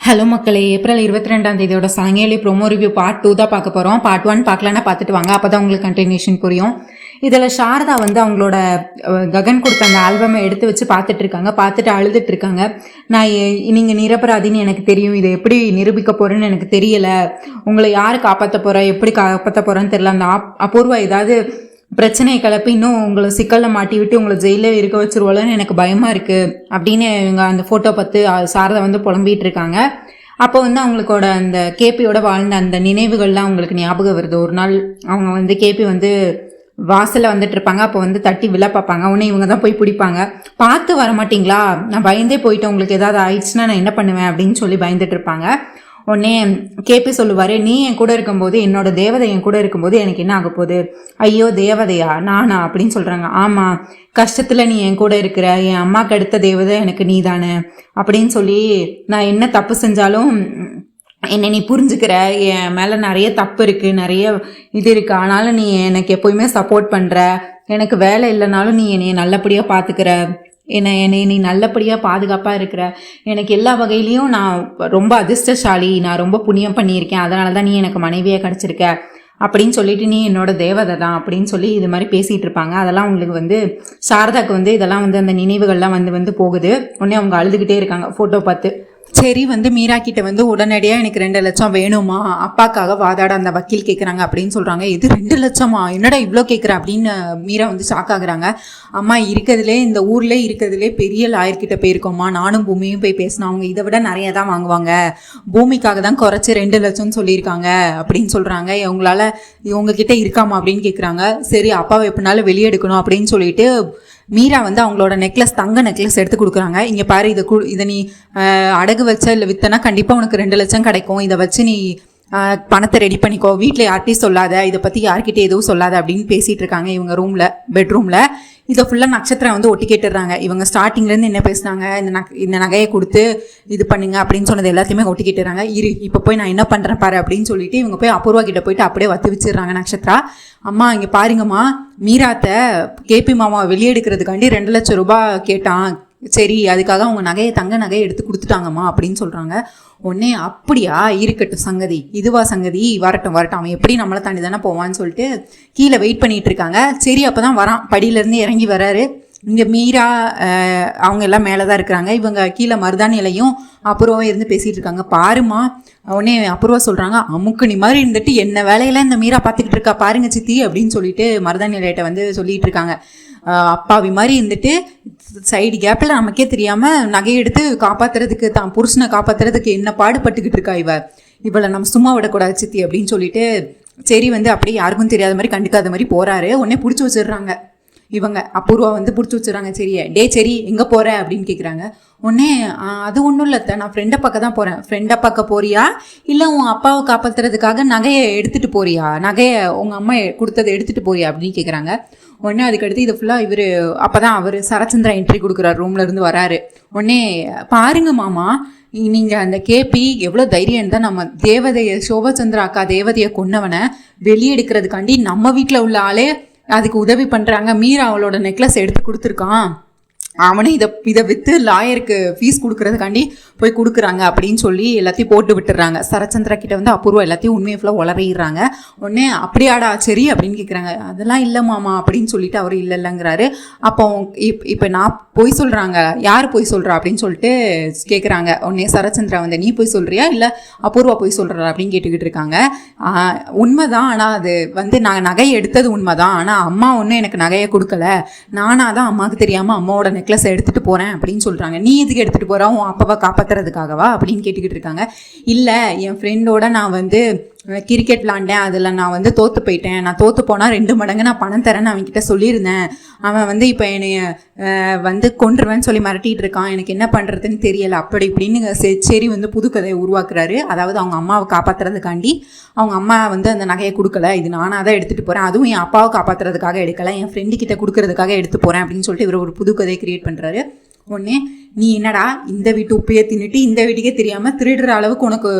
Hello மக்களே, April 22 சாயங்காலம் promo review part 2 தான் பார்க்க போகிறோம். பார்ட் 1 பார்க்கலன்னா பார்த்துட்டு வாங்க, அப்போ தான் உங்களுக்கு கண்டினியூஷன் புரியும். இதில் சாரதா அவங்களோட ககன் கொடுத்த அந்த ஆல்பமை எடுத்து வச்சு பார்த்துட்டு இருக்காங்க. பார்த்துட்டு அழுதுட்டு இருக்காங்க. நீங்கள் நிரபராதின்னு எனக்கு தெரியும், இதை எப்படி நிரூபிக்க போகிறேன்னு எனக்கு தெரியலை, உங்களை யார் காப்பாற்ற போகிறா, எப்படி காப்பாற்ற போகிறேன்னு தெரியல, அந்த அபூர்வா ஏதாவது பிரச்சனையை கிளப்பி இன்னும் உங்களை சிக்கலில் மாட்டி விட்டு உங்களை ஜெயிலில் இருக்க வச்சிருவோலன்னு எனக்கு பயமாக இருக்குது அப்படின்னு இவங்க அந்த ஃபோட்டோ பார்த்து சாரதா புலம்பிகிட்டு இருக்காங்க. அப்போ அவங்களுக்கோட அந்த கேபியோட வாழ்ந்த அந்த நினைவுகள்லாம் அவங்களுக்கு ஞாபகம் வருது. ஒரு நாள் அவங்க கேபி வாசலில் வந்துட்டு இருப்பாங்க. அப்போ தட்டி விழ பார்ப்பாங்க. உடனே இவங்க தான் போய் பிடிப்பாங்க. பார்த்து வர மாட்டிங்களா, நான் பயந்தே போயிட்டேன், உங்களுக்கு ஏதாவது ஆயிடுச்சுன்னா நான் என்ன பண்ணுவேன் அப்படின்னு சொல்லி பயந்துட்டு இருப்பாங்க. உடனே கேபி சொல்லுவார், நீ என் கூட இருக்கும்போது, என்னோட தேவதை என் கூட இருக்கும்போது எனக்கு என்ன ஆக போகுது, ஐயோ தேவதையா நானா அப்படின்னு சொல்கிறாங்க. ஆமாம், கஷ்டத்தில் நீ என் கூட இருக்கிற, என் அம்மாவுக்கு அடுத்த தேவதை எனக்கு நீ தானே அப்படின்னு சொல்லி, நான் என்ன தப்பு செஞ்சாலும் என்னை நீ புரிஞ்சுக்கிற, என் மேலே நிறைய தப்பு இருக்குது, நிறைய இது இருக்குது, ஆனாலும் நீ எனக்கு எப்போயுமே சப்போர்ட் பண்ணுற, எனக்கு வேலை இல்லைனாலும் நீ என்னை நல்லபடியாக பார்த்துக்கிற, என்னை நீ நல்லபடியாக பாதுகாப்பாக இருக்கிற, எனக்கு எல்லா வகையிலையும் நான் ரொம்ப அதிர்ஷ்டசாலி, நான் ரொம்ப புண்ணியம் பண்ணியிருக்கேன், அதனால தான் நீ எனக்கு மனைவியாக கிடச்சிருக்க அப்படின்னு சொல்லிட்டு நீ என்னோட தேவதை தான் அப்படின்னு சொல்லி இது மாதிரி பேசிகிட்டு இருப்பாங்க. அதெல்லாம் உங்களுக்கு சாரதாக்கு இதெல்லாம் அந்த நினைவுகள்லாம் போகுது. உடனே அவங்க அழுதுகிட்டே இருக்காங்க ஃபோட்டோ பார்த்து. சரி மீரா கிட்ட உடனடியாக எனக்கு 2 லட்சம் வேணுமா, அப்பாக்காக வாதாட அந்த வக்கீல் கேட்குறாங்க அப்படின்னு சொல்கிறாங்க. இது 2 லட்சமா, என்னடா இவ்வளோ கேட்குற அப்படின்னு மீரா ஷாக் ஆகுறாங்க. அம்மா இருக்கிறதுலே இந்த ஊர்ல இருக்கிறதுலே பெரிய லாயர்கிட்ட போயிருக்கோம்மா, நானும் பூமியும் போய் பேசினோம், அவங்க இதை விட நிறைய தான் வாங்குவாங்க, பூமிக்காக தான் குறைச்சி 2 லட்சம்னு சொல்லியிருக்காங்க அப்படின்னு சொல்கிறாங்க. இவங்களால இவங்ககிட்ட இருக்காமா அப்படின்னு கேட்குறாங்க. சரி அப்பாவை எப்படினாலும் வெளியே எடுக்கணும் அப்படின்னு சொல்லிட்டு மீரா அவங்களோட நெக்லஸ், தங்க நெக்லஸ் எடுத்து கொடுக்குறாங்க. இங்கே பாரு, இதை நீ அடகு வச்ச இல்லை வித்தனா கண்டிப்பாக உனக்கு 2 லட்சம் கிடைக்கும், இதை வச்சு நீ பணத்தை ரெடி பண்ணிக்கோ, வீட்டில் யார்கிட்டையும் சொல்லாத, இதை பற்றி யார்கிட்ட எதுவும் சொல்லாத அப்படின்னு பேசிகிட்டு இருக்காங்க இவங்க பெட்ரூமில். இதை ஃபுல்லாக நட்சத்திரம் ஒட்டி கேட்டுடுறாங்க. இவங்க ஸ்டார்டிங்லேருந்து என்ன பேசுனாங்க, இந்த நகையை கொடுத்து இது பண்ணுங்க அப்படின்னு சொன்னது எல்லாத்தையுமே ஒட்டி கேட்டுறாங்க. இப்போ போய் நான் என்ன பண்ணுறேன் பாரு அப்படின்னு சொல்லிட்டு இவங்க போய் அபூர்வா கிட்ட போயிட்டு அப்படியே வத்து வச்சிடுறாங்க நட்சத்திரா. அம்மா இங்கே பாருங்கம்மா, மீராத்த கேபி மாமா வெளியெடுக்கிறதுக்காண்டி 2 லட்சம் ரூபாய் கேட்டான், சரி அதுக்காக அவங்க தங்க நகையை எடுத்து கொடுத்துட்டாங்கம்மா அப்படின்னு சொல்கிறாங்க. உடனே அப்படியா, இருக்கட்டும் சங்கதி, இதுவா சங்கதி, வரட்டும் அவன் எப்படி நம்மளை தாண்டி தானே போவான்னு சொல்லிட்டு கீழே வெயிட் பண்ணிட்டு இருக்காங்க. சரி அப்போ தான் வரான், படியிலேருந்து இறங்கி வராரு. இங்கே மீரா அவங்க எல்லாம் மேலே தான் இருக்கிறாங்க. இவங்க கீழே மருதாணி இலையும் அபூர்வாவும் இருந்து பேசிகிட்டு இருக்காங்க. பாருமா, உடனே அபூர்வா சொல்கிறாங்க, அமுக்குனி மாதிரி இருந்துட்டு என்ன வேலையெல்லாம் இந்த மீரா பார்த்துக்கிட்டு இருக்கா பாருங்க சித்தி அப்படின்னு சொல்லிட்டு மருதாணி இலையிட்ட சொல்லிட்டு இருக்காங்க. அப்பாவி மாதிரி இருந்துட்டு சைடு கேப்பில் நமக்கே தெரியாமல் நகையை எடுத்து காப்பாற்றுறதுக்கு, தான் புருஷனை காப்பாற்றுறதுக்கு என்ன பாடுபட்டுக்கிட்டு இருக்கா இவளை நம்ம சும்மா விடக்கூடாது சித்தி அப்படின்னு சொல்லிட்டு சரி அப்படியே யாருக்கும் தெரியாத மாதிரி கண்டுக்காத மாதிரி போகிறாரு. உடனே பிடிச்சி வச்சிடுறாங்க இவங்க அபூர்வா பிடிச்சி வச்சுறாங்க. சரி எங்கே போகிற அப்படின்னு கேட்குறாங்க. உடனே அது ஒன்றும் இல்லை, நான் ஃப்ரெண்டை பார்க்க தான் போகிறேன். ஃப்ரெண்டை பார்க்க போறியா இல்லை உன் அப்பாவை காப்பாற்றுறதுக்காக நகையை எடுத்துகிட்டு போறியா, நகையை உங்கள் அம்மா கொடுத்ததை எடுத்துகிட்டு போறியா அப்படின்னு கேட்குறாங்க. உடனே அதுக்கடுத்து இது ஃபுல்லாக இவர் அப்போ தான் அவர் சரச்சந்திரா என்ட்ரி கொடுக்குறாரு, ரூம்லேருந்து வராரு. உடனே பாருங்க மாமா, நீங்கள் அந்த கேபி எவ்வளோ தைரியம் தான், நம்ம தேவதையை சோபச்சந்திரா அக்கா தேவதையை கொன்னவனை வெளியெடுக்கிறதுக்காண்டி நம்ம வீட்டில் உள்ள ஆளே அதுக்கு உதவி பண்ணுறாங்க, மீரா அவளோட நெக்லஸ் எடுத்து கொடுத்துருக்கான், அவனே இதை விற்று லாயருக்கு ஃபீஸ் கொடுக்கறதுக்காண்டி போய் கொடுக்குறாங்க அப்படின்னு சொல்லி எல்லாத்தையும் போட்டு விட்டுறாங்க. சரச்சந்திரா கிட்ட அபூர்வா எல்லாத்தையும் உண்மையை ஃபுல்லாக உளறிடுறாங்க. உடனே அப்படியாடா சரி அப்படின்னு கேட்குறாங்க. அதெல்லாம் இல்லை மாமா அப்படின்னு சொல்லிட்டு அவர் இல்லைங்கிறாரு. அப்போ இப்போ நான் போய் சொல்கிறாங்க, யார் போய் சொல்கிறா அப்படின்னு சொல்லிட்டு கேட்குறாங்க. உடனே சரச்சந்திரா நீ போய் சொல்கிறியா இல்லை அபூர்வா போய் சொல்கிறா அப்படின்னு கேட்டுக்கிட்டு இருக்காங்க. உண்மைதான், ஆனால் அது நான் நகையை எடுத்தது உண்மைதான், ஆனால் அம்மா ஒன்றும் எனக்கு நகையை கொடுக்கல, நானாக தான் அம்மாவுக்கு தெரியாமல் அம்மாவோட நெக்லஸை எடுத்துகிட்டு போகிறேன் அப்படின்னு சொல்கிறாங்க. நீ எதுக்கு எடுத்துகிட்டு போகிறா, உன் அப்பாவை காப்பாற்றுறதுக்காகவா அப்படின்னு கேட்டுக்கிட்டு இருக்காங்க. இல்லை, என் ஃப்ரெண்டோட நான் கிரிக்கெட் விளாண்டேன், அதில் நான் தோற்று போயிட்டேன், நான் தோற்று போனால் 2 மடங்கு நான் பணம் தரேன்னு அவன்கிட்ட சொல்லியிருந்தேன், அவன் இப்போ என்னைய கொன்றுவேன்னு சொல்லி மிரட்டிகிட்டு இருக்கான், எனக்கு என்ன பண்ணுறதுன்னு தெரியலை அப்படி இப்படின்னு சரி புது கதையை உருவாக்குறாரு. அதாவது அவங்க அம்மாவை காப்பாற்றுறதுக்காண்டி அவங்க அம்மா அந்த நகையை கொடுக்கல, இது நானாக தான் எடுத்துகிட்டு போகிறேன், அதுவும் என் அப்பாவை காப்பாற்றுறதுக்காக எடுக்கலை, என் ஃப்ரெண்டு கிட்ட கொடுக்கறதுக்காக எடுத்து போகிறேன் அப்படின்னு சொல்லிட்டு இவர் ஒரு புது கதையை கிரியேட் பண்ணுறாரு. உடனே நீ என்னடா இந்த வீட்டு உப்பையே தின்னுட்டு இந்த வீட்டுக்கே தெரியாமல் திருடுற அளவுக்கு உனக்கு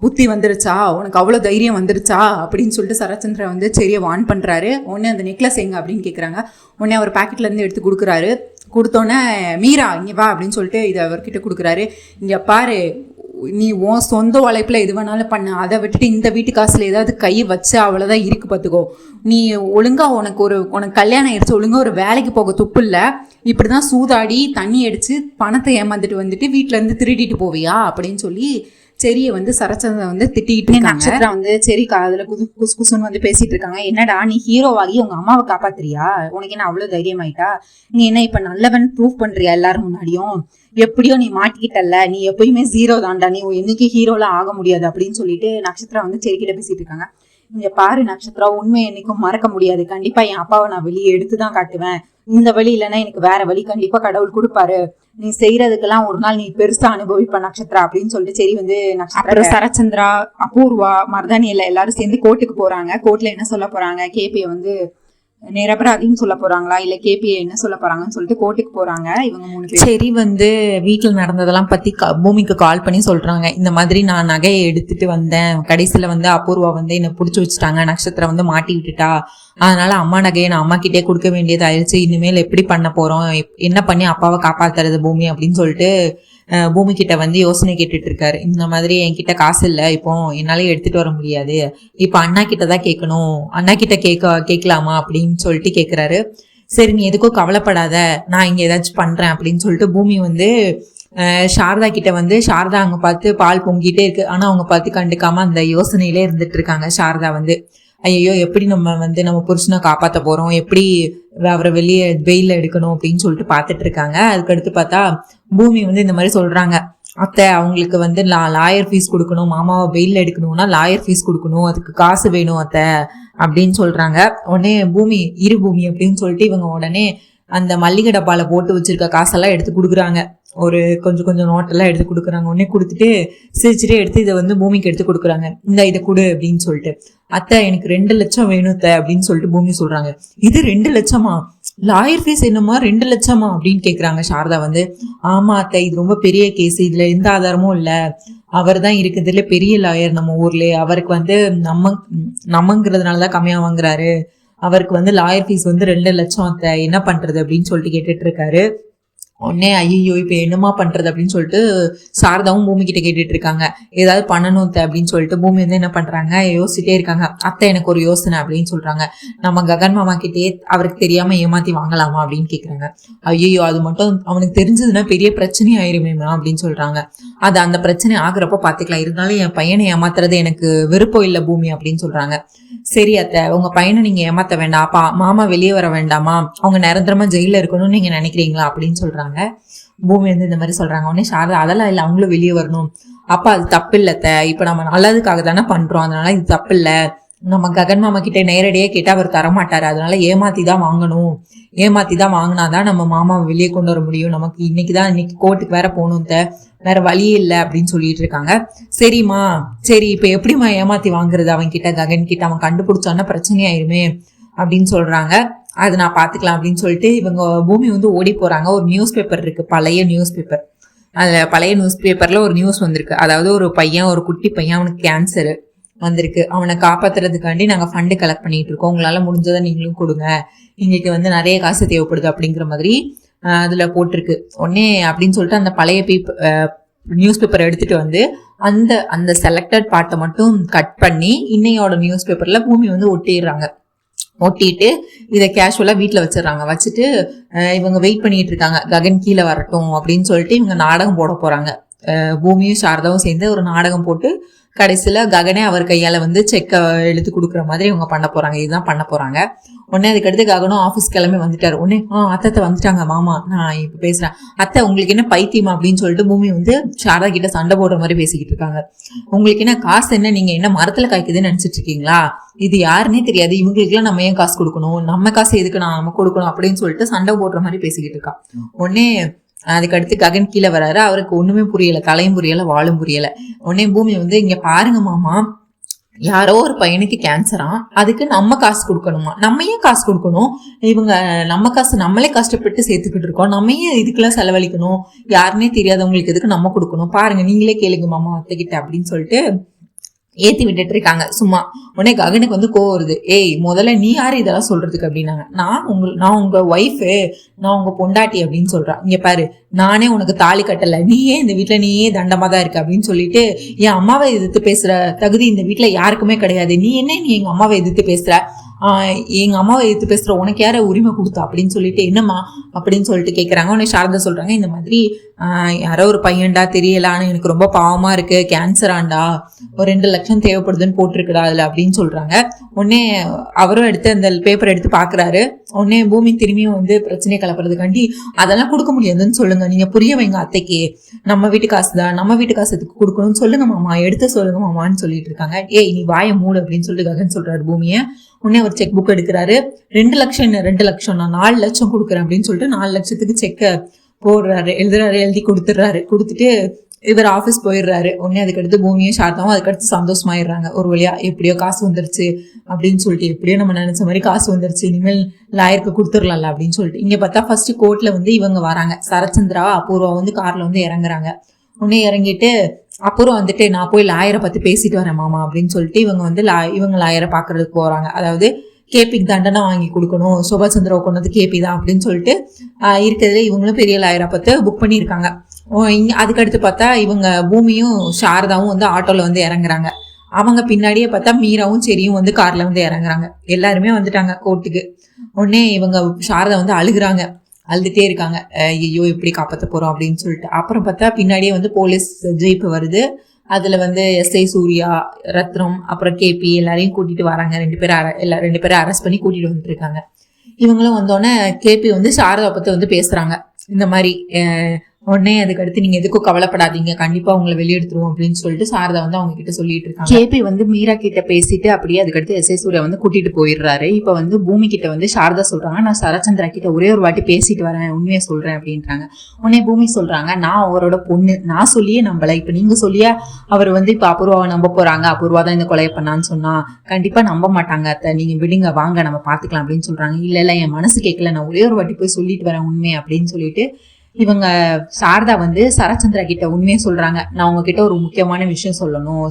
புத்தி வந்துருச்சா, உனக்கு அவ்வளோ தைரியம் வந்துருச்சா அப்படின்னு சொல்லிட்டு சரச்சந்திரா சரியை வான் பண்ணுறாரு. உடனே அந்த நெக்லஸ் எங்க அப்படின்னு கேட்குறாங்க. உடனே அவர் பாக்கெட்லேருந்து எடுத்து கொடுக்குறாரு. கொடுத்தோன்னே மீரா இங்கே வா அப்படின்னு சொல்லிட்டு இதை அவர்கிட்ட கொடுக்குறாரு. இங்கே பாரு, நீ உன் சொந்த உழைப்பில் எது வேணாலும் பண்ண, அதை விட்டுட்டு இந்த வீட்டு காசில் ஏதாவது கை வச்சு அவ்வளோதான் இருக்கு பார்த்துக்கோ. நீ ஒழுங்காக உனக்கு கல்யாணம் ஆயிடுச்சு, ஒழுங்காக ஒரு வேலைக்கு போக துப்பு இல்லை, இப்படி தான் சூதாடி தண்ணி அடித்து பணத்தை ஏமாந்துட்டு வந்துட்டு வீட்டிலேருந்து திருடிட்டு போவியா அப்படின்னு சொல்லி செரியை வந்து சரச்சந்திரன் வந்து திட்டிக்கிட்டு நட்சத்திரம் வந்து சரி காதுல குசு குசுன்னு வந்து பேசிட்டு இருக்காங்க. என்னடா நீ ஹீரோவாகி உங்க அம்மாவை காப்பாத்துறியா? உனக்கு என்ன அவ்வளவு தைரியம் ஆயிட்டா? நீ என்ன இப்ப நல்லவன் ப்ரூவ் பண்றியா எல்லாரும் முன்னாடியும்? எப்படியோ நீ மாட்டிக்கிட்டல்ல, நீ எப்பயுமே ஜீரோ தான்டா, நீ என்னைக்கு ஹீரோலாம் ஆக முடியாது அப்படின்னு சொல்லிட்டு நட்சத்திரம் வந்து செரிக்கிட்ட பேசிட்டு இருக்காங்க. இங்க பாரு நட்சத்திரம், உண்மை என்னைக்கும் மறக்க முடியாது. கண்டிப்பா என் அப்பாவை நான் வெளியே எடுத்துதான் காட்டுவேன். இந்த வழி இல்லைன்னா எனக்கு வேற வழி கண்டிப்பா கடவுள் கொடுப்பாரு. நீ செய்யறதுக்கெல்லாம் ஒரு நாள் நீ பெருசா அனுபவிப்ப நட்சத்திரா அப்படின்னு சொல்லிட்டு சரி வந்து நட்சத்திரம் சரச்சந்திரா, அபூர்வா, மருதானி எல்லாரும் சேர்ந்து கோர்ட்டுக்கு போறாங்க. கோர்ட்ல என்ன சொல்ல போறாங்க, கேபியை வந்து நிரபராதின்னு சொல்ல போறாங்களா இல்ல கேபிஐ என்ன சொல்ல போறாங்கன்னு சொல்லிட்டு கோர்ட்டுக்கு போறாங்க இவங்க 3 பேர். சரி வந்து வீட்டுல நடந்ததெல்லாம் பத்தி பூமிக்கு கால் பண்ணி சொல்றாங்க. இந்த மாதிரி நான் நகையை எடுத்துட்டு வந்தேன், கடைசியில வந்து அபூர்வா வந்து என்ன புடிச்சு வச்சுட்டாங்க, நட்சத்திரம் வந்து மாட்டி விட்டுட்டா, அதனால அம்மா நகையை நான் அம்மா கிட்டே கொடுக்க வேண்டியது ஆயிடுச்சு. இனிமேல் எப்படி பண்ண போறோம், என்ன பண்ணி அப்பாவை காப்பாத்துறது பூமி அப்படின்னு சொல்லிட்டு பூமி கிட்ட வந்து யோசனை கேட்டுட்டு இருக்காரு. இந்த மாதிரி என்கிட்ட காசு இல்லை, இப்போ என்னால எடுத்துட்டு வர முடியாது, இப்ப அண்ணா கிட்ட தான் கேட்கணும், அண்ணா கிட்ட கேட்கலாமா அப்படின்னு சொல்லிட்டு கேட்கிறாரு. சரி நீ எதுக்கும் கவலைப்படாத, நான் இங்க ஏதாச்சும் பண்றேன் அப்படின்னு சொல்லிட்டு பூமி வந்து சாரதா கிட்ட வந்து சாரதா அங்க பார்த்து பால் பொங்கிட்டே இருக்கு, ஆனா அவங்க பார்த்து கண்டுக்காம அந்த யோசனையிலே இருந்துட்டு இருக்காங்க. சாரதா வந்து ஐயோ எப்படி நம்ம புருஷனை காப்பாற்ற போறோம், எப்படி அவரை வெளியே வெயில எடுக்கணும் அப்படின்னு சொல்லிட்டு பார்த்துட்டு இருக்காங்க. அதுக்கடுத்து பார்த்தா பூமி வந்து இந்த மாதிரி சொல்றாங்க, அத்தை அவங்களுக்கு வந்து லாயர் ஃபீஸ் கொடுக்கணும், மாமாவை வெயில எடுக்கணும்னா லாயர் ஃபீஸ் கொடுக்கணும், அதுக்கு காசு வேணும் அத்தை அப்படின்னு சொல்றாங்க. உடனே பூமி அப்படின்னு சொல்லிட்டு இவங்க உடனே அந்த மல்லிகை டப்பால போட்டு வச்சிருக்க காசெல்லாம் எடுத்து கொடுக்குறாங்க. ஒரு கொஞ்சம் நோட்டெல்லாம் எடுத்து கொடுக்குறாங்க. உடனே கொடுத்துட்டு சிரிச்சுட்டே எடுத்து இதை வந்து பூமிக்கு எடுத்து கொடுக்குறாங்க. இதை கொடு அப்படின்னு சொல்லிட்டு. அத்தை எனக்கு 2 லட்சம் வேணும் அத்தை அப்படின்னு சொல்லிட்டு பூமி சொல்றாங்க. இது 2 லட்சமா? லாயர் ஃபீஸ் என்னமா 2 லட்சமா அப்படின்னு கேக்குறாங்க. சாரதா வந்து ஆமா அத்தை, இது ரொம்ப பெரிய கேஸ், இதுல எந்த ஆதாரமும் இல்ல, அவர் தான் இருக்குதுல பெரிய லாயர் நம்ம ஊர்ல, அவருக்கு வந்து நம்மங்கிறதுனாலதான் கம்மியா வாங்குறாரு, அவருக்கு வந்து லாயர் ஃபீஸ் வந்து 2 லட்சம் அத்தை, என்ன பண்றது அப்படின்னு சொல்லிட்டு கேட்டுட்டு இருக்காரு. உடனே ஐயோ இப்ப என்னமா பண்றது அப்படின்னு சொல்லிட்டு சாரதாவும் பூமி கிட்ட கேட்டுட்டு இருக்காங்க. ஏதாவது பண்ணணும் அப்படின்னு சொல்லிட்டு பூமி வந்து என்ன பண்றாங்க, யோசிச்சுட்டே இருக்காங்க. அத்தை எனக்கு ஒரு யோசனை அப்படின்னு சொல்றாங்க. நம்ம ககன் மாமா கிட்டே அவருக்கு தெரியாம ஏமாத்தி வாங்கலாமா அப்படின்னு கேக்குறாங்க. ஐயோ அது மட்டும் அவனுக்கு தெரிஞ்சதுன்னா பெரிய பிரச்சனை ஆயிருமேமா அப்படின்னு சொல்றாங்க. அது அந்த பிரச்சனை ஆகுறப்ப பாத்துக்கலாம், இருந்தாலும் என் பையனை ஏமாத்துறது எனக்கு விருப்பம் இல்லை பூமி அப்படின்னு சொல்றாங்க. சரி அத்தை, உங்க பையனை நீங்க ஏமாத்த வேண்டாம், அப்பா மாமா வெளியே வர வேண்டாமா, அவங்க நிரந்தரமா ஜெயில இருக்கணும்னு நீங்க நினைக்கிறீங்களா அப்படின்னு சொல்றாங்க. பூமி வந்து இந்த மாதிரி சொல்றாங்க. உடனே சாரதா அதெல்லாம் இல்லை, அவங்களும் வெளியே வரணும், அப்பா அது தப்பு இல்லத்த, இப்ப நம்ம நல்லதுக்காக தானே பண்றோம், அதனால இது தப்பு இல்லை, நம்ம ககன் மாமா கிட்ட நேரடியா கேட்டா அவர் தரமாட்டாரு, அதனால ஏமாத்தி தான் வாங்கணும், ஏமாத்தி தான் வாங்கினாதான் நம்ம மாமாவை வெளியே கொண்டு வர முடியும், நமக்கு இன்னைக்கு கோர்ட்டுக்கு வேற போகணும், வேற வழியே இல்லை அப்படின்னு சொல்லிட்டு இருக்காங்க. சரிம்மா சரி இப்ப எப்படிமா ஏமாத்தி வாங்குறது அவன் கிட்ட, ககன் கிட்ட, அவன் கண்டுபிடிச்சான்னா பிரச்சனை ஆயிருமே அப்படின்னு சொல்றாங்க. அது நான் பாத்துக்கலாம் அப்படின்னு சொல்லிட்டு இவங்க பூமி வந்து ஓடி போறாங்க. ஒரு நியூஸ் பேப்பர் இருக்கு, பழைய நியூஸ் பேப்பர், அதுல பழைய நியூஸ் பேப்பர்ல ஒரு நியூஸ் வந்திருக்கு. அதாவது ஒரு குட்டி பையன், அவனுக்கு கேன்சர் வந்திருக்கு, அவனை காப்பாத்துறதுக்காண்டி நாங்க ஃபண்டு கலெக்ட் பண்ணிட்டு இருக்கோம், உங்களால முடிஞ்சதை நீங்களும் கொடுங்க, எங்களுக்கு வந்து நிறைய காசு தேவைப்படுது அப்படிங்கிற மாதிரி அதுல போட்டிருக்கு. உடனே அப்படின்னு சொல்லிட்டு அந்த பழைய நியூஸ் பேப்பரை எடுத்துட்டு வந்து அந்த செலக்டட் பார்ட்டை மட்டும் கட் பண்ணி இன்னையோட நியூஸ் பேப்பர்ல பூமி வந்து ஒட்டிடுறாங்க. ஒட்டிட்டு இதை கேஷுவலா வீட்டுல வச்சிடறாங்க. வச்சுட்டு இவங்க வெயிட் பண்ணிட்டு இருக்காங்க, ககன் கீழே வரட்டும் அப்படின்னு சொல்லிட்டு இவங்க நாடகம் போட போறாங்க. பூமியும் சாரதாவும் சேர்ந்து ஒரு நாடகம் போட்டு கடைசியில ககனே அவர் கையால வந்து செக்கை எடுத்து கொடுக்குற மாதிரி இவங்க பண்ண போறாங்க. இதுதான் பண்ண போறாங்க. உடனே அதுக்கடுத்து ககனும் ஆஃபீஸ் கிளம்பி வந்துட்டாரு. உடனே அத்தை வந்துட்டாங்க, மாமா நான் இப்ப பேசுறேன், அத்தை உங்களுக்கு என்ன பைத்தியமா அப்படின்னு சொல்லிட்டு பூமி வந்து சாரதா கிட்ட சண்டை போடுற மாதிரி பேசிக்கிட்டு இருக்காங்க. உங்களுக்கு என்ன காசு என்ன, நீங்க என்ன மரத்துல காய்க்குதுன்னு நினைச்சிட்டு இருக்கீங்களா, இது யாருன்னே தெரியாது, இவங்களுக்கு எல்லாம் நம்ம ஏன் காசு கொடுக்கணும், நம்ம காசு எதுக்கு நம்ம கொடுக்கணும் அப்படின்னு சொல்லிட்டு சண்டை போடுற மாதிரி பேசிக்கிட்டு இருக்கா. உடனே அதுக்கடுத்து ககன் கீழே வராரு. அவருக்கு ஒண்ணுமே புரியல, தலையும் புரியல, வாழும் புரியல. உடனே பூமி வந்து இங்க பாருங்க மாமா, யாரோ ஒரு பையனுக்கு கேன்சரா, அதுக்கு நம்ம காசு கொடுக்கணுமா, நம்ம ஏன் காசு கொடுக்கணும், இவங்க நம்ம காசு நம்மளே கஷ்டப்பட்டு சேர்த்துக்கிட்டு இருக்கோம், நம்ம ஏன் இதுக்கெல்லாம் செலவழிக்கணும், யாருன்னே தெரியாதவங்களுக்கு எதுக்கு நம்ம கொடுக்கணும், பாருங்க நீங்களே கேளுங்க மாமா அத்தை கிட்ட அப்படின்னு சொல்லிட்டு ஏத்தி விட்டுட்டு இருக்காங்க சும்மா. உடனே ககனுக்கு வந்து கோவம் வருது. ஏய் முதல்ல நீ யாரு இதெல்லாம் சொல்றதுக்கு அப்படின்னாங்க. நான் உங்க ஒய்ஃபு, நான் உங்க பொண்டாட்டி அப்படின்னு சொல்றா. இங்க பாரு, நானே உனக்கு தாலி கட்டல, நீயே இந்த வீட்டுல நீயே தண்டமா தான் இருக்க அப்படின்னு சொல்லிட்டு என் அம்மாவை எதிர்த்து பேசுற தகுதி இந்த வீட்டுல யாருக்குமே கிடையாது. நீ எங்க அம்மாவை எதிர்த்து பேசுற, எங்க அம்மாவை எதிர்த்து பேசுற உனக்கு யார உரிமை கொடுத்தா அப்படின்னு சொல்லிட்டு என்னம்மா அப்படின்னு சொல்லிட்டு கேட்கறாங்க. உடனே சாரதா சொல்றாங்க, இந்த மாதிரி யாரோ ஒரு பையன்டா தெரியல, ஆனா எனக்கு ரொம்ப பாவமா இருக்கு, கேன்சராண்டா, ஒரு 2 லட்சம் தேவைப்படுதுன்னு போட்டிருக்குடா அதுல அப்படின்னு சொல்றாங்க. உடனே அவரும் எடுத்து அந்த பேப்பர் எடுத்து பாக்குறாரு. உடனே பூமி திரும்பியும் வந்து பிரச்சனையை கிளப்புறதுக்காண்டி அதெல்லாம் கொடுக்க முடியாதுன்னு சொல்லுங்க, நீங்க புரிய வைங்க அத்தைக்கு, நம்ம வீட்டு காசு தான், நம்ம வீட்டு காசு எதுக்கு கொடுக்கணும்னு சொல்லுங்க மாமா, எடுத்து சொல்லுங்க மாமான்னு சொல்லிட்டு இருக்காங்க. ஏய் நீ வாயை மூடு அப்படின்னு சொல்லிட்டு ககன் சொல்றாரு பூமியை. உடனே ஒரு செக் புக் எடுக்கிறாரு. 2 லட்சம் என்ன 2 லட்சம், நான் 4 லட்சம் கொடுக்குறேன் அப்படின்னு சொல்லிட்டு 4 லட்சத்துக்கு செக்க போடுறாரு, எழுதி கொடுத்துடுறாரு. கொடுத்துட்டு இவர் ஆஃபீஸ் போயிடுறாரு. உடனே அதுக்கடுத்து பூமியும் சாரதாவும் அதுக்கடுத்து சந்தோஷமாயிடுறாங்க. ஒரு வழியா எப்படியோ காசு வந்துருச்சு அப்படின்னு சொல்லிட்டு, எப்படியோ நம்ம நினைச்ச மாதிரி காசு வந்துருச்சு, இனிமேல் லாயருக்கு கொடுத்துடலாம்ல அப்படின்னு சொல்லிட்டு இங்க பார்த்தா ஃபர்ஸ்ட் கோர்ட்ல வந்து இவங்க வராங்க. சரச்சந்திரா அபூர்வா வந்து கார்ல வந்து இறங்குறாங்க. உடனே இறங்கிட்டு அப்புறம் வந்துட்டு நான் போய் லாயரை பத்தி பேசிட்டு வரேன் மாமா அப்படின்னு சொல்லிட்டு இவங்க வந்து இவங்க லாயரை பாக்குறதுக்கு போறாங்க. அதாவது கேபிக்கு தண்டனை வாங்கி கொடுக்கணும், சுபாஷ் கொண்டது கேபி தான் அப்படின்னு சொல்லிட்டு இருக்கிறதுல இவங்களும் பெரிய லாயரை பார்த்து புக் பண்ணியிருக்காங்க. அதுக்கடுத்து பார்த்தா இவங்க பூமியும் சாரதாவும் வந்து ஆட்டோல வந்து இறங்குறாங்க. அவங்க பின்னாடியே பார்த்தா மீராவும் சரியும் வந்து கார்ல வந்து இறங்குறாங்க. எல்லாருமே வந்துட்டாங்க கோர்ட்டுக்கு. உடனே இவங்க சாரதா வந்து அழுதுட்டே இருக்காங்க, ஐயோ எப்படி காப்பாற்ற போறோம் அப்படின்னு சொல்லிட்டு. அப்புறம் பார்த்தா பின்னாடியே வந்து போலீஸ் ஜீப் வருது. அதுல வந்து எஸ்ஐ சூர்யா, ரத்னம், அப்புறம் கேபி எல்லாரையும் கூட்டிட்டு வராங்க. 2 பேரை அரெஸ்ட் பண்ணி கூட்டிட்டு வந்துட்டு இருக்காங்க. இவங்களும் வந்தோடனே கேபி வந்து சாரதா பத்தி வந்து பேசுறாங்க. இந்த மாதிரி உடனே அதுக்கடுத்து நீங்க எதுக்கும் கவலைப்படாதீங்க, கண்டிப்பா உங்களை வெளியெடுத்துருவோம் அப்படின்னு சொல்லிட்டு சாரதா வந்து அவங்க கிட்ட சொல்லிட்டு இருக்காங்க. கேபி வந்து மீரா கிட்ட பேசிட்டு அப்படியே அதுக்கடுத்து எஸ்ஐ சூர்யா வந்து கூட்டிட்டு போயிடுறாரு. இப்ப வந்து பூமி கிட்ட வந்து சாரதா சொல்றாங்க, நான் சரச்சந்திரா கிட்ட ஒரே ஒரு வாட்டி பேசிட்டு வரேன், உண்மையை சொல்றேன் அப்படின்றாங்க. உடனே பூமி சொல்றாங்க, நான் அவரோட பொண்ணு, நான் சொல்லியே நம்பல, இப்ப நீங்க சொல்லியா அவர் வந்து இப்ப அபூர்வாவை நம்ப போறாங்க, அபூர்வா தான் இந்த கொலையை பண்ணான்னு சொன்னா கண்டிப்பா நம்ப மாட்டாங்க அத்தை, நீங்க விடுங்க, வாங்க நம்ம பாத்துக்கலாம் அப்படின்னு சொல்றாங்க. இல்ல என் மனசு கேட்கல, நான் ஒரே ஒரு வாட்டி போய் சொல்லிட்டு வரேன் உண்மை அப்படின்னு சொல்லிட்டு இவங்க சாரதா வந்து சரச்சந்திரா கிட்ட உண்மையை சொல்றாங்க. நான் உங்ககிட்ட ஒரு முக்கியமான விஷயம் சொல்லணும்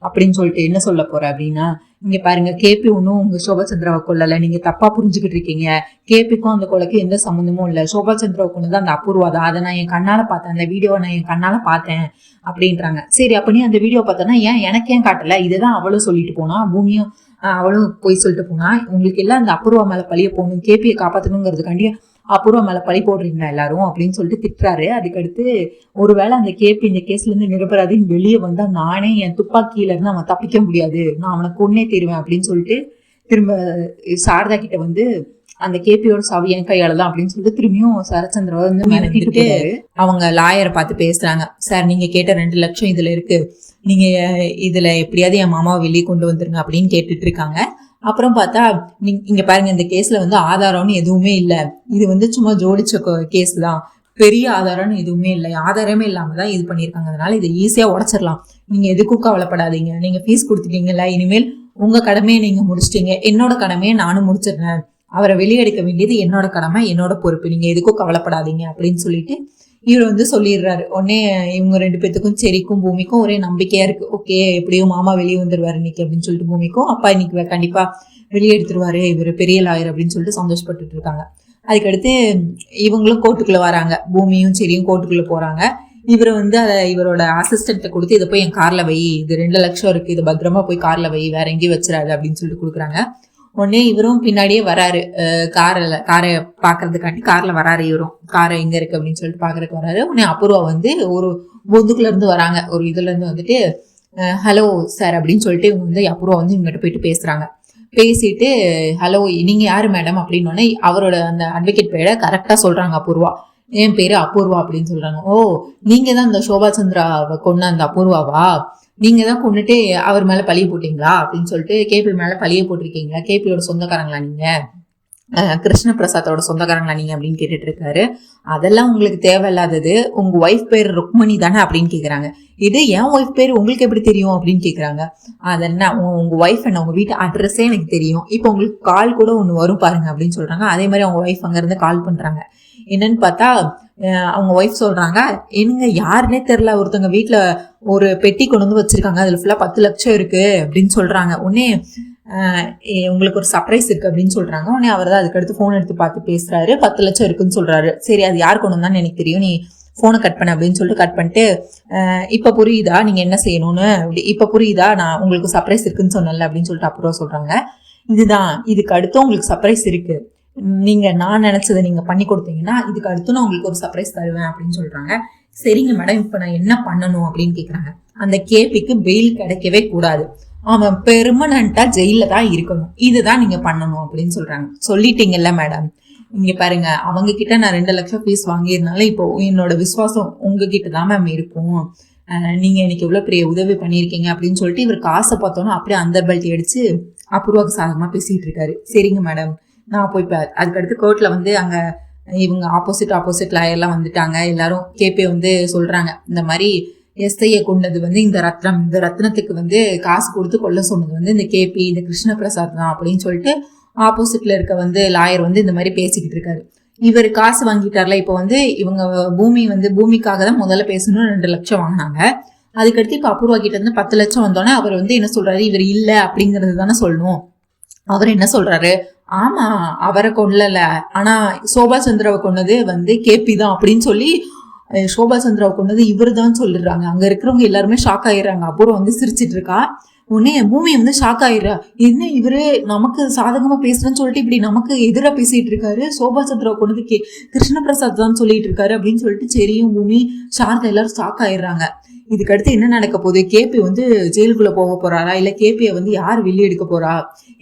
அப்படின்னு சொல்லிட்டு, என்ன சொல்ல போற அப்படின்னா, இங்க பாருங்க, கேபி ஒன்னும் உங்க சோபாச்சந்திராவை கொல்லல, நீங்க தப்பா புரிஞ்சுக்கிட்டு இருக்கீங்க. கேபிக்கும் அந்த கொலைக்கும் எந்த சம்மந்தமும் இல்ல, சோபாச்சந்திராவை கொண்டுதான் அந்த அபூர்வா தான், அதை நான் என் கண்ணால பார்த்தேன், அந்த வீடியோவை நான் என் கண்ணால பார்த்தேன் அப்படின்றாங்க. சரி அப்ப நீ அந்த வீடியோ பார்த்தனா எனக்கு ஏன் காட்டல, இதுதான் அவளும் சொல்லிட்டு போனா, பூமியும் அவளும் போய் சொல்லிட்டு போனா, உங்களுக்கு எல்லாம் அந்த அபூர்வா மேல பழிய போகணும், கேபியை காப்பாத்தணுங்கிறதுக்காண்டி அபூர்வா மேல பழி போடுறீங்களா எல்லாரும் அப்படின்னு சொல்லிட்டு திட்டுறாரு. அதுக்கடுத்து ஒருவேளை அந்த கேபி இந்த கேஸ்ல இருந்து நிரபராதின்னு வெளியே வந்தா நானே என் துப்பாக்கியில இருந்து அவன் தப்பிக்க முடியாது, நான் அவனை கொன்னே தருவேன் அப்படின்னு சொல்லிட்டு திரும்ப சாரதா கிட்ட வந்து அந்த கேபியோட சாவி என் கையால தான் அப்படின்னு சொல்லிட்டு திரும்பியும் சரச்சந்திரா வந்து மிரட்டிட்டு அவங்க லாயரை பார்த்து பேசுறாங்க. சார் நீங்க கேட்ட 2 லட்சம் இதுல இருக்கு, நீங்க இதுல எப்படியாவது என் மாமாவை வெளியே கொண்டு வந்துருங்க அப்படின்னு கேட்டுட்டு இருக்காங்க. அப்புறம் பார்த்தா இங்க பாருங்க, இந்த கேஸ்ல வந்து ஆதாரம்னு எதுவுமே இல்ல, இது வந்து சும்மா ஜோடிச்ச கேஸ் தான், பெரிய ஆதாரம்னு எதுவுமே இல்லை, ஆதாரமே இல்லாம தான் இது பண்ணிருக்காங்க, அதனால இதை ஈஸியா உடைச்சிடலாம், நீங்க எதுக்கும் கவலைப்படாதீங்க, நீங்க ஃபீஸ் கொடுத்துட்டீங்கல்ல, இனிமேல் உங்க கடமையை நீங்க முடிச்சிட்டீங்க, என்னோட கடமையை நானும் முடிச்சிடுறேன், அவரை வெளியெடுக்க வேண்டியது என்னோட கடமை, என்னோட பொறுப்பு, நீங்க எதுக்கும் கவலைப்படாதீங்க அப்படின்னு சொல்லிட்டு இவர் வந்து சொல்லிடுறாரு. உடனே இவங்க 2 பேத்துக்கும் சரிக்கும் பூமிக்கும் ஒரே நம்பிக்கையா இருக்கு. ஓகே எப்படியும் மாமா வெளியே வந்துருவாரு இன்னைக்கு அப்படின்னு சொல்லிட்டு பூமிக்கும், அப்பா இன்னைக்கு கண்டிப்பா வெளியே எடுத்துருவாரு, இவர் பெரிய லாயர் அப்படின்னு சொல்லிட்டு சந்தோஷப்பட்டுட்டு இருக்காங்க. அதுக்கடுத்து இவங்களும் கோர்ட்டுக்குள்ள வராங்க. பூமியும் சரியும் கோர்ட்டுக்குள்ள போறாங்க. இவரை வந்து இவரோட அசிஸ்டன்ட்ட கொடுத்து இதை போய் என் கார்ல வை, இது 2 லட்சம் இருக்கு, இது பத்திரமா போய் கார்ல வை, வேற எங்கேயும் வச்சிடாது அப்படின்னு சொல்லிட்டு கொடுக்குறாங்க. உடனே இவரும் பின்னாடியே வராரு, காரை பாக்குறதுக்காண்டி கார்ல வராரு. இவரும் காரை எங்க இருக்கு அப்படின்னு சொல்லிட்டு பாக்குறதுக்கு வராரு. உடனே அபூர்வா வந்து ஒரு பொந்துக்குள்ள இருந்து வராங்க, ஒரு இதுல இருந்து வந்துட்டு ஹலோ சார் அப்படின்னு சொல்லிட்டு இவங்க வந்து அபூர்வா வந்து இவங்ககிட்ட போயிட்டு பேசுறாங்க. பேசிட்டு ஹலோ நீங்க யாரு மேடம் அப்படின்னு அவரோட அந்த அட்வொகேட் பேரை கரெக்டா சொல்றாங்க அபூர்வா. என் பேரு அபூர்வா அப்படின்னு சொல்றாங்க. ஓ நீங்க தான் இந்த சோபாச்சந்திராவை கொன்ன அந்த அபூர்வாவா, நீங்க தான் கொண்டுட்டு அவர் மேல பழிய போட்டீங்களா அப்படின்னு சொல்லிட்டு, கேபி மேல பழிய போட்டிருக்கீங்களா, கேபியோட சொந்தக்காரங்களா நீங்க, கிருஷ்ண பிரசாத்தோட சொந்தக்காரங்களா நீங்க அப்படின்னு கேட்டுட்டு இருக்காரு. அதெல்லாம் உங்களுக்கு தேவையில்லாதது, உங்க ஒய்ஃப் பேர் ருக்மணி தானே அப்படின்னு கேக்குறாங்க. இது என் ஒய்ஃப் பேர் உங்களுக்கு எப்படி தெரியும் அப்படின்னு கேக்குறாங்க. அது என்ன உங்க ஒய்ஃப் என்ன, உங்க வீட்டு அட்ரஸே எனக்கு தெரியும், இப்போ உங்களுக்கு கால் கூட ஒண்ணு வரும் பாருங்க அப்படின்னு சொல்றாங்க. அதே மாதிரி அவங்க ஒய்ஃப் அங்க இருந்து கால் பண்றாங்க. என்னன்னு பார்த்தா அவங்க ஒய்ஃப் சொல்றாங்க, என்னங்க யாருன்னே தெரியல, ஒருத்தவங்க வீட்டுல ஒரு பெட்டி கொண்டு வந்து வச்சிருக்காங்க, அதுல ஃபுல்லா 10 லட்சம் இருக்கு அப்படின்னு சொல்றாங்க. உடனே உங்களுக்கு ஒரு சர்ப்ரைஸ் இருக்கு அப்படின்னு சொல்றாங்க. உடனே அவர் தான் அதுக்கடுத்து போன் எடுத்து பார்த்து பேசுறாரு. 10 லட்சம் இருக்குன்னு சொல்றாரு. சரி, அது யார் கொண்டு வந்தான்னு எனக்கு தெரியும், நீ போனை கட் பண்ண அப்படின்னு சொல்லிட்டு கட் பண்ணிட்டு, இப்ப புரியுதா நீங்க என்ன செய்யணும்னு, இப்ப புரியுதா நான் உங்களுக்கு சர்ப்ரைஸ் இருக்குன்னு சொன்னல அப்படின்னு சொல்லிட்டு அப்புறம் சொல்றாங்க. இதுதான், இதுக்கு அடுத்து உங்களுக்கு சர்ப்ரைஸ் இருக்கு, நீங்க நான் நினைச்சதை நீங்க பண்ணி கொடுத்தீங்கன்னா இதுக்கு அடுத்து நான் உங்களுக்கு ஒரு சர்ப்ரைஸ் தருவேன் அப்படின்னு சொல்றாங்க. சரிங்க மேடம், இப்ப நான் என்ன பண்ணணும் அப்படின்னு கேக்குறாங்க. அந்த கேபிக்கு பெயில் கிடைக்கவே கூடாது, அவன் பெர்மனண்டா ஜெயில தான் இருக்கணும், இதுதான் நீங்க பண்ணணும் அப்படின்னு சொல்றாங்க. சொல்லிட்டீங்கல்ல மேடம், இங்க பாருங்க, அவங்க கிட்ட நான் 2 லட்சம் ஃபீஸ் வாங்கியிருந்தால இப்போ என்னோட விசுவாசம் உங்ககிட்ட தான் மேம் இருக்கும், நீங்க எனக்கு எவ்வளவு பெரிய உதவி பண்ணியிருக்கீங்க அப்படின்னு சொல்லிட்டு இவர் காசை பார்த்தோன்னா அப்படியே அந்த பல்ட்டி அடிச்சு அபூர்வாக்கு சாதகமா பேசிட்டு இருக்காரு. சரிங்க மேடம், நான் போய் அதுக்கடுத்து கோர்ட்ல வந்து அங்க இவங்க ஆப்போசிட் லாயர்லாம் வந்துட்டாங்க. எல்லாரும் கேபே வந்து சொல்றாங்க, இந்த மாதிரி எஸ்ஐயை கொண்டது வந்து இந்த ரத்னத்துக்கு வந்து காசு கொடுத்து கொல்ல சொன்னது வந்து இந்த கேபி, இந்த கிருஷ்ணபிரசாத் தான் அப்படின்னு சொல்லிட்டு ஆப்போசிட்ல இருக்க வந்து லாயர் வந்து இந்த மாதிரி பேசிக்கிட்டு இருக்காரு. இவர் காசு வாங்கிட்டார்ல, இப்போ வந்து இவங்க பூமிக்காக தான் முதல்ல பேசணும் 2 லட்சம் வாங்கினாங்க. அதுக்கடுத்து இப்ப அபூர்வா கிட்ட இருந்து 10 லட்சம் வந்தோடனே அவர் வந்து என்ன சொல்றாரு, இவர் இல்ல அப்படிங்கறது தானே சொல்லணும். அவர் என்ன சொல்றாரு, ஆமா அவரை கொல்லல, ஆனா சோபா சந்திராவை கொன்னது வந்து கேபி தான் அப்படின்னு சொல்லி சோபா சந்திராவை கொண்டது இவரு தான் சொல்லிடுறாங்க. அங்க இருக்கிறவங்க எல்லாருமே ஷாக் ஆயிடுறாங்க. அப்புறம் வந்து சிரிச்சிட்டு இருக்கா. உடனே பூமி வந்து ஷாக் ஆயிடுறா, என்ன இவரு நமக்கு சாதகமா பேசுறேன்னு சொல்லிட்டு இப்படி நமக்கு எதிராக பேசிட்டு இருக்காரு, சோபா சந்திராவை கொண்டது கிருஷ்ணபிரசாத் தான் சொல்லிட்டு இருக்காரு அப்படின்னு சொல்லிட்டு சரியும் பூமி சாரதா எல்லாரும் ஷாக் ஆயிடுறாங்க. இதுக்கடுத்து என்ன நடக்க போகுது, கேபி வந்து ஜெயிலுக்குள்ள போக போறாரா, இல்ல கேபியை வந்து யார் வெளியே எடுக்க போறா,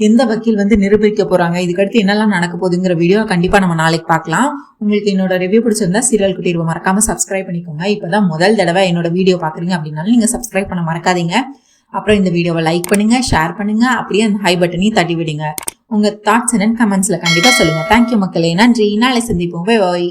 எந்த வக்கீல் வந்து நிரூபிக்க போறாங்க, இதுக்கடுத்து என்னெல்லாம் நடக்க போகுதுங்கிற வீடியோ கண்டிப்பா நம்ம நாளைக்கு பார்க்கலாம். உங்களுக்கு என்னோட ரிவ்யூ பிடிச்சிருந்தா சீரியல் குட்டி மறக்காம சப்ஸ்கிரைப் பண்ணிக்கோங்க. இப்பதான் முதல் தடவை என்னோட வீடியோ பாக்குறீங்க அப்படின்னாலும் நீங்க சப்ஸ்கிரைப் பண்ண மறக்காதீங்க. அப்புறம் இந்த வீடியோவை லைக் பண்ணுங்க, ஷேர் பண்ணுங்க, அப்படியே அந்த ஹை பட்டனையும் தட்டி விடுங்க. உங்க தாட்ஸ் என்னன்னு கமெண்ட்ஸ்ல கண்டிப்பா சொல்லுங்க. தேங்க்யூ மக்களே, நன்றி, நாளை சந்திப்போம், பை பாய்.